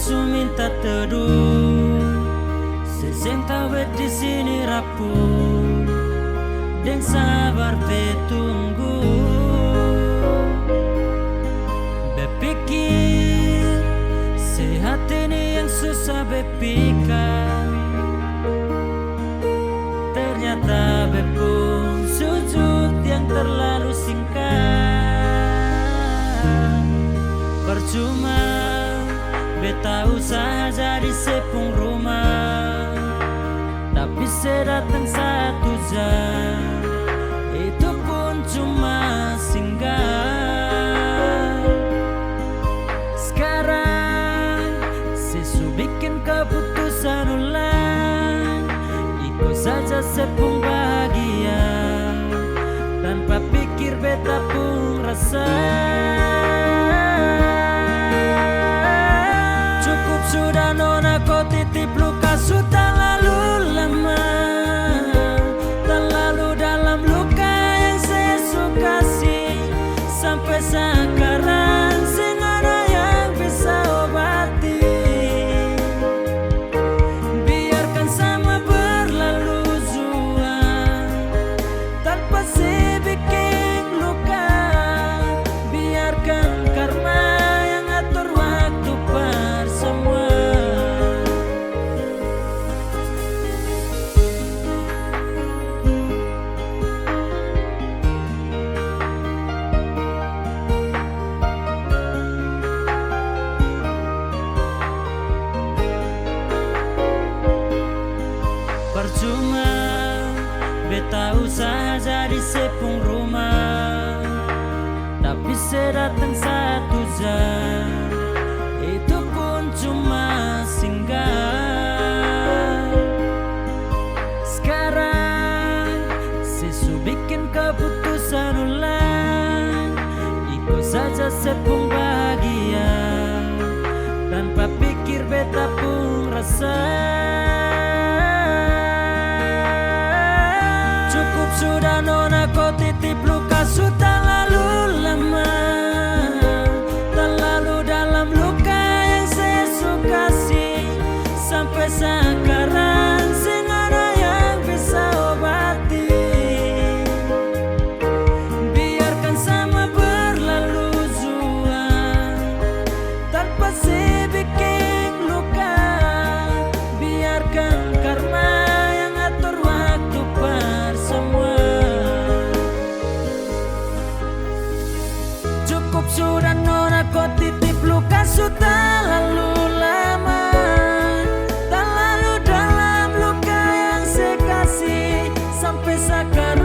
su minta teduh, seseng tawet di sini rapuh, dan sabar betunggu. Berpikir sehat ini yang susah berpikir, ternyata bepung sujud yang terlalu singkat. Percuma beta usaha jadi sepung rumah, tapi sedatang satu jam itu pun cuma singgah. Sekarang sesu bikin keputusan ulang, ikut saja sepung bahagia tanpa pikir beta pun rasa. Sudah nona kau titip luka sudah lalu lama, terlalu dalam luka yang saya suka kasih. Sampai sekarang sing ada yang bisa obati. Biarkan sama berlalu jua tanpa si bikin luka. Biarkan karma yang atur waktu semua. Percuma beta usaha jadi sepung rumah, tapi sedatang satu jam itu pun cuma singgah. Sekarang sesu bikin keputusan ulang, ikut saja sepung bahagia tanpa pikir beta pun rasa. Cukup sudah nona kau titip luka sudah lalu lama, terlalu dalam luka yang saya suka kasih. Sampai sekarang sing ada yang bisa obati. Biarkan sama berlalu jua tanpa si bikin luka. Biarkan karma yang atur waktu semua. Cukup sudah nona kau titip luka sudah lalu lama, terlalu dalam luka yang saya kasih. Sampai sekarang